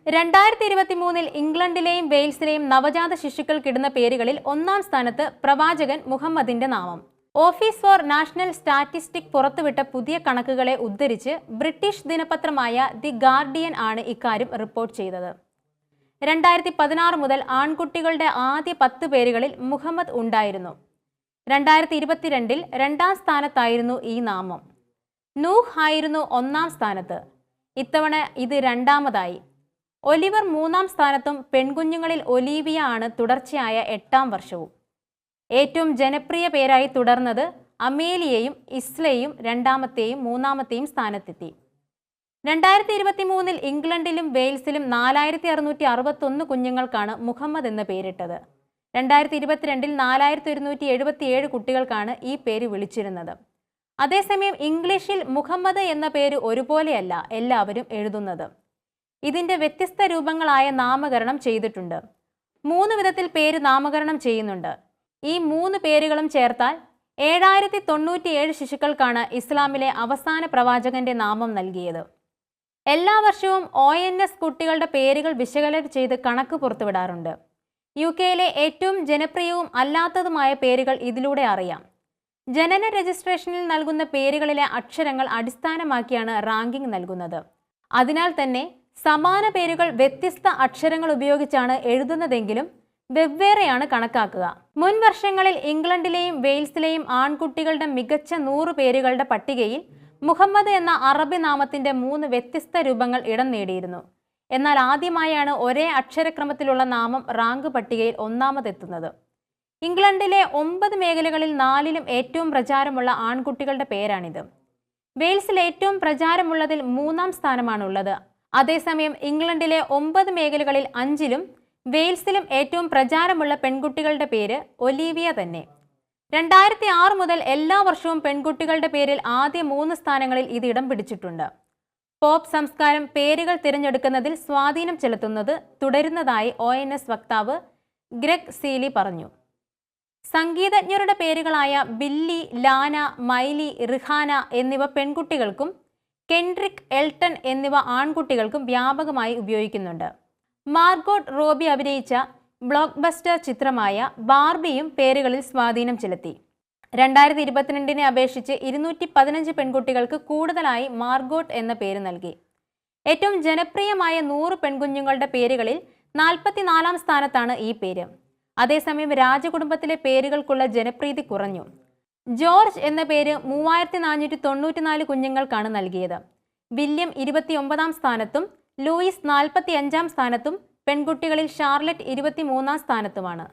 2023 ഇംഗ്ലണ്ടിലെയും വെയിൽസിലെയും നവജാത ശിശുക്കൾക്കിടുന്ന പേരുകളിൽ ഒന്നാം സ്ഥാനത്ത് പ്രവാചകൻ മുഹമ്മദിന്റെ നാമം. ഓഫീസ് ഫോർ നാഷണൽ സ്റ്റാറ്റിസ്റ്റിക് പുറത്തുവിട്ട പുതിയ കണക്കുകളെ ഉദ്ധരിച്ച് ബ്രിട്ടീഷ് ദിനപത്രമായ ദി ഗാർഡിയൻ ആണ് ഇക്കാര്യം റിപ്പോർട്ട് ചെയ്തത്. 2016 മുതൽ ആൺകുട്ടികളുടെ ആദ്യ 10 പേരുകളിൽ മുഹമ്മദ് ഉണ്ടായിരുന്നു. 2022 രണ്ടാം സ്ഥാനത്തായിരുന്നു ഈ നാമം. നൂഹ് ആയിരുന്നു ഒന്നാം സ്ഥാനത്ത്. ഇത്തവണ ഇത് രണ്ടാമതായി. ഒലിവർ മൂന്നാം സ്ഥാനത്തും പെൺകുഞ്ഞുങ്ങളിൽ ഒലീവിയ ആണ് തുടർച്ചയായ 8ാം വർഷവും. ഏറ്റവും ജനപ്രിയ പേരായി തുടർന്നത് അമേലിയയും ഇസ്ലയും രണ്ടാമത്തെയും മൂന്നാമത്തെയും സ്ഥാനത്തെത്തി. 2023 ഇംഗ്ലണ്ടിലും വെയിൽസിലും 4661 കുഞ്ഞുങ്ങൾക്കാണ് മുഹമ്മദ് എന്ന പേരിട്ടത്. 2022 4177 കുട്ടികൾക്കാണ് ഈ പേര് വിളിച്ചിരുന്നത്. അതേസമയം ഇംഗ്ലീഷിൽ മുഹമ്മദ് എന്ന പേര് ഒരുപോലെയല്ല എല്ലാവരും എഴുതുന്നത്. ഇതിന്റെ വ്യത്യസ്ത രൂപങ്ങളായ നാമകരണം ചെയ്തിട്ടുണ്ട്. 3 വിധത്തിൽ പേര് നാമകരണം ചെയ്യുന്നുണ്ട്. ഈ 3 പേരുകളും ചേർത്താൽ 7097 ശിശുക്കൾക്കാണ് ഇസ്ലാമിലെ അവസാന പ്രവാചകന്റെ നാമം നൽകിയത്. എല്ലാ വർഷവും ONS കുട്ടികളുടെ പേരുകൾ വിശകലനം ചെയ്ത് കണക്ക് പുറത്തുവിടാറുണ്ട്. UK-യിലെ ഏറ്റവും ജനപ്രിയവും അല്ലാത്തതുമായ പേരുകൾ ഇതിലൂടെ അറിയാം. ജനന രജിസ്ട്രേഷനിൽ നൽകുന്ന പേരുകളിലെ അക്ഷരങ്ങൾ അടിസ്ഥാനമാക്കിയാണ് റാങ്കിംഗ് നൽകുന്നത്. അതിനാൽ തന്നെ സമാന പേരുകൾ വ്യത്യസ്ത അക്ഷരങ്ങൾ ഉപയോഗിച്ചാണ് എഴുതുന്നതെങ്കിലും വെവ്വേറെയാണ് കണക്കാക്കുക. മുൻ വർഷങ്ങളിൽ ഇംഗ്ലണ്ടിലെയും വെയിൽസിലെയും ആൺകുട്ടികളുടെ മികച്ച 100 പേരുകളുടെ പട്ടികയിൽ മുഹമ്മദ് എന്ന അറബി നാമത്തിന്റെ 3 വ്യത്യസ്ത രൂപങ്ങൾ ഇടം നേടിയിരുന്നു. എന്നാൽ ആദ്യമായാണ് ഒരേ അക്ഷരക്രമത്തിലുള്ള നാമം റാങ്ക് പട്ടികയിൽ ഒന്നാമതെത്തുന്നത്. ഇംഗ്ലണ്ടിലെ 9 മേഖലകളിൽ 4ലും ഏറ്റവും പ്രചാരമുള്ള ആൺകുട്ടികളുടെ പേരാണിത്. വെയിൽസിൽ ഏറ്റവും പ്രചാരമുള്ളതിൽ 3ാം സ്ഥാനമാണുള്ളത്. അതേസമയം ഇംഗ്ലണ്ടിലെ 9 മേഖലകളിൽ 5ലും വെയിൽസിലും ഏറ്റവും പ്രചാരമുള്ള പെൺകുട്ടികളുടെ പേര് ഒലീവിയ തന്നെ. 2006 മുതൽ എല്ലാ വർഷവും പെൺകുട്ടികളുടെ പേരിൽ ആദ്യ 3 സ്ഥാനങ്ങളിൽ ഇത് ഇടം പിടിച്ചിട്ടുണ്ട്. പോപ്പ് സംസ്കാരം പേരുകൾ തിരഞ്ഞെടുക്കുന്നതിൽ സ്വാധീനം ചെലുത്തുന്നത് തുടരുന്നതായി ONS വക്താവ് ഗ്രെഗ് സീലി പറഞ്ഞു. സംഗീതജ്ഞരുടെ പേരുകളായ ബില്ലി, ലാന, മൈലി, റിഹാന എന്നിവ പെൺകുട്ടികൾക്കും കെൻഡ്രിക്, എൽട്ടൺ എന്നിവ ആൺകുട്ടികൾക്കും വ്യാപകമായി ഉപയോഗിക്കുന്നുണ്ട്. മാർഗോട്ട് റോബി അഭിനയിച്ച ബ്ലോക്ക് ബസ്റ്റർ ചിത്രമായ ബാർബിയും പേരുകളിൽ സ്വാധീനം ചെലുത്തി. 2022 അപേക്ഷിച്ച് 215 പെൺകുട്ടികൾക്ക് കൂടുതലായി മാർഗോട്ട് എന്ന പേര് നൽകി. ഏറ്റവും ജനപ്രിയമായ 100 പെൺകുഞ്ഞുങ്ങളുടെ പേരുകളിൽ 44ാം സ്ഥാനത്താണ് ഈ പേര്. അതേസമയം രാജകുടുംബത്തിലെ പേരുകൾക്കുള്ള ജനപ്രീതി കുറഞ്ഞു. ജോർജ് എന്ന പേര് 3494 കുഞ്ഞുങ്ങൾക്കാണ് നൽകിയത്. വില്യം 29ാം സ്ഥാനത്തും ലൂയിസ് 45ാം സ്ഥാനത്തും പെൺകുട്ടികളിൽ ഷാർലറ്റ് 23ാം സ്ഥാനത്തുമാണ്.